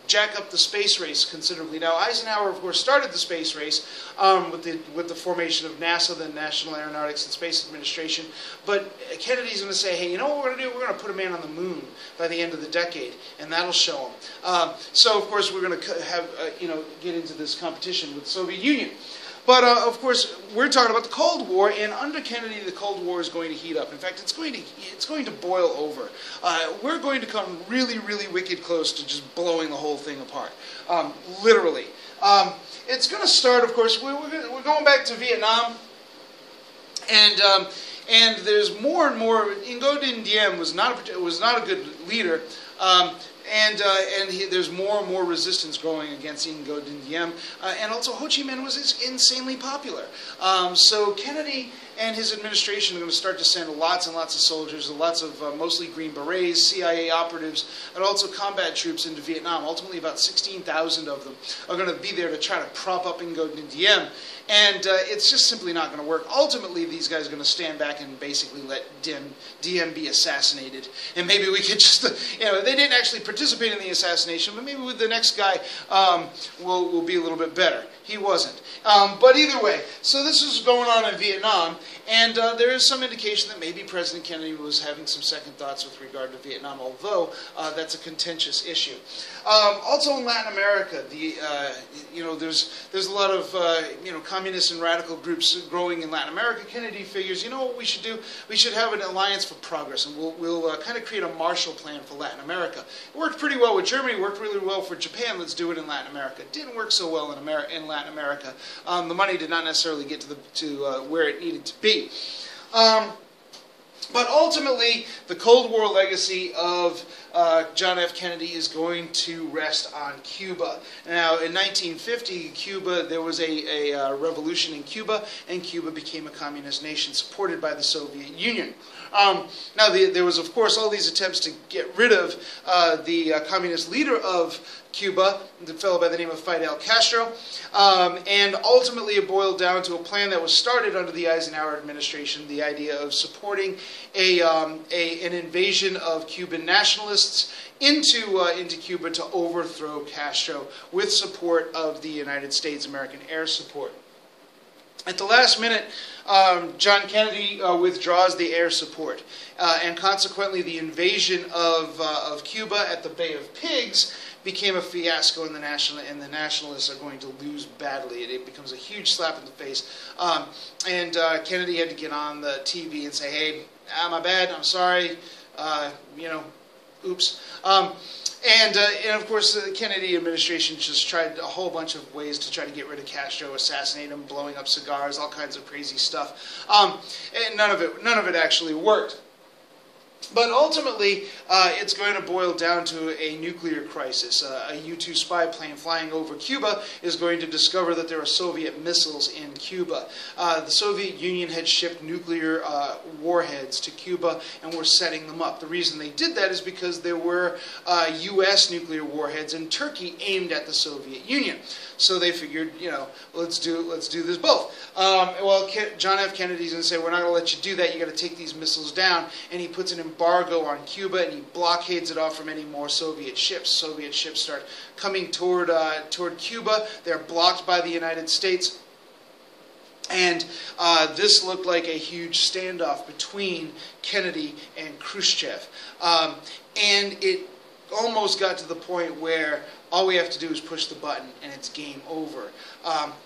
jack up the space race considerably. Now, Eisenhower, of course, started the space race with the formation of NASA, the National Aeronautics and Space Administration. But Kennedy's going to say, hey, you know what we're going to do? We're going to put a man on the moon by the end of the decade, and that'll show him. So, of course, we're going to have get into this competition with the Soviet Union. But, of course, we're talking about the Cold War, and under Kennedy, the Cold War is going to heat up. In fact, it's going to boil over. We're going to come really, really wicked close to just blowing the whole thing apart, literally. It's going to start, of course, we're going back to Vietnam, and there's more and more. Ngo Dinh Diem was not a good leader. There's more and more resistance growing against Ngo Dinh Diem, and also Ho Chi Minh was insanely popular. So Kennedy and his administration are going to start to send lots and lots of soldiers, lots of mostly Green Berets, CIA operatives, and also combat troops into Vietnam. Ultimately, about 16,000 of them are going to be there to try to prop up Ngo Dinh Diem. And it's just simply not going to work. Ultimately, these guys are going to stand back and basically let Diem be assassinated. And maybe we could just, they didn't actually participate in the assassination, but maybe with the next guy will be a little bit better. He wasn't. But either way, so this is going on in Vietnam, and there is some indication that maybe President Kennedy was having some second thoughts with regard to Vietnam, although that's a contentious issue. Also in Latin America, there's a lot of communist and radical groups growing in Latin America. Kennedy figures, you know what we should do? We should have an alliance for progress, and we'll kind of create a Marshall Plan for Latin America. It worked pretty well with Germany, worked really well for Japan. Let's do it in Latin America. It didn't work so well in Latin America. The money did not necessarily get to where it needed to be. But ultimately, the Cold War legacy of John F. Kennedy is going to rest on Cuba. Now, in 1950, Cuba, there was a revolution in Cuba, and Cuba became a communist nation supported by the Soviet Union. Now, there was, of course, all these attempts to get rid of the communist leader of Cuba, the fellow by the name of Fidel Castro, and ultimately it boiled down to a plan that was started under the Eisenhower administration, the idea of supporting an invasion of Cuban nationalists into Cuba to overthrow Castro with support of the United States, American air support. At the last minute, John Kennedy withdraws the air support, and consequently the invasion of Cuba at the Bay of Pigs became a fiasco, and the nationalists are going to lose badly. It becomes a huge slap in the face. And Kennedy had to get on the TV and say, hey, my bad, I'm sorry, oops. And of course, the Kennedy administration just tried a whole bunch of ways to try to get rid of Castro, assassinate him, blowing up cigars, all kinds of crazy stuff. And none of it actually worked. But ultimately, it's going to boil down to a nuclear crisis. A U-2 spy plane flying over Cuba is going to discover that there are Soviet missiles in Cuba. The Soviet Union had shipped nuclear warheads to Cuba and were setting them up. The reason they did that is because there were U.S. nuclear warheads in Turkey aimed at the Soviet Union. So they figured, let's do this both. Well, John F. Kennedy's going to say, we're not going to let you do that. You got to take these missiles down. And he puts an embargo on Cuba, and he blockades it off from any more Soviet ships. Soviet ships start coming toward Cuba. They're blocked by the United States. And this looked like a huge standoff between Kennedy and Khrushchev. And it almost got to the point where all we have to do is push the button and it's game over.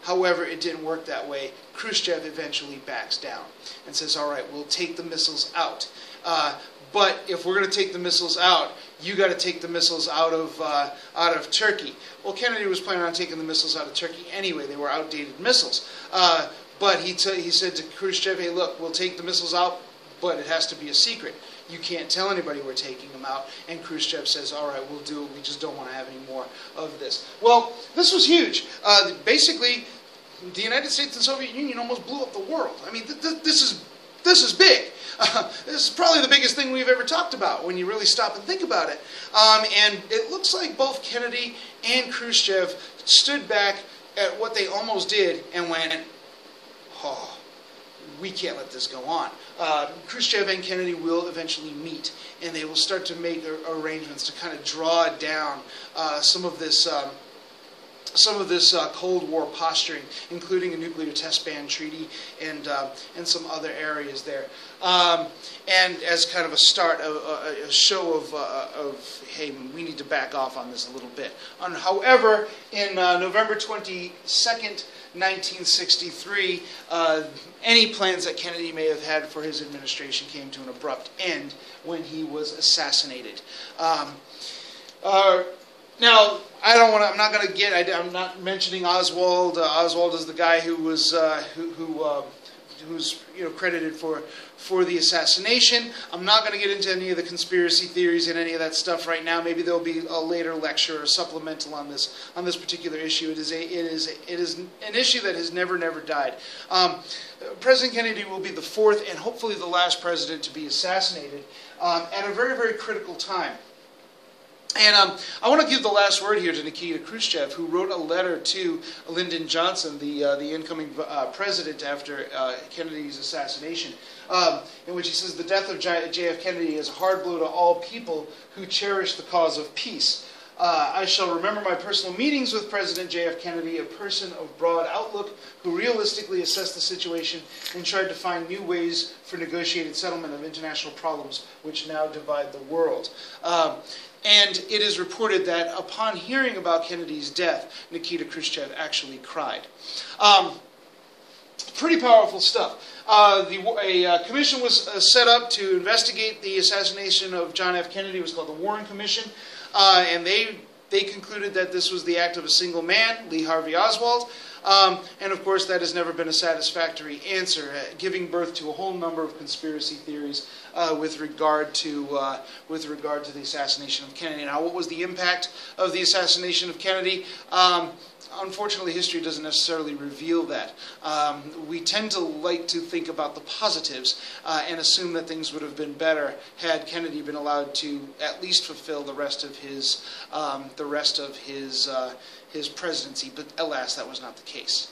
However, it didn't work that way. Khrushchev eventually backs down and says, all right, we'll take the missiles out. But if we're going to take the missiles out, you got to take the missiles out of Turkey. Well, Kennedy was planning on taking the missiles out of Turkey anyway. They were outdated missiles. But he said to Khrushchev, hey, look, we'll take the missiles out, but it has to be a secret. You can't tell anybody we're taking them out. And Khrushchev says, all right, we'll do it. We just don't want to have any more of this. Well, this was huge. Basically, the United States and Soviet Union almost blew up the world. I mean, this is big. This is probably the biggest thing we've ever talked about when you really stop and think about it. And it looks like both Kennedy and Khrushchev stood back at what they almost did and went, oh, we can't let this go on. Khrushchev and Kennedy will eventually meet, and they will start to make arrangements to kind of draw down some of this Cold War posturing, including a nuclear test ban treaty and some other areas there. And as kind of a start, a show of hey, we need to back off on this a little bit. However, in November 22nd, 1963, any plans that Kennedy may have had for his administration came to an abrupt end when he was assassinated. Now, I'm not going to get. I'm not mentioning Oswald. Oswald is the guy who was who's credited for the assassination. I'm not going to get into any of the conspiracy theories and any of that stuff right now. Maybe there'll be a later lecture or supplemental on this particular issue. It is an issue that has never died. President Kennedy will be the fourth and hopefully the last president to be assassinated at a very critical time. And I want to give the last word here to Nikita Khrushchev, who wrote a letter to Lyndon Johnson, the incoming president after Kennedy's assassination, in which he says, "The death of J.F. Kennedy is a hard blow to all people who cherish the cause of peace. I shall remember my personal meetings with President J.F. Kennedy, a person of broad outlook who realistically assessed the situation and tried to find new ways for negotiated settlement of international problems which now divide the world." And it is reported that upon hearing about Kennedy's death, Nikita Khrushchev actually cried. Pretty powerful stuff. A commission was set up to investigate the assassination of John F. Kennedy. It was called the Warren Commission. And they concluded that this was the act of a single man, Lee Harvey Oswald. And of course, that has never been a satisfactory answer, giving birth to a whole number of conspiracy theories with regard to the assassination of Kennedy. Now, what was the impact of the assassination of Kennedy? Unfortunately, history doesn't necessarily reveal that. We tend to like to think about the positives and assume that things would have been better had Kennedy been allowed to at least fulfill the rest of his presidency. But alas, that was not the case.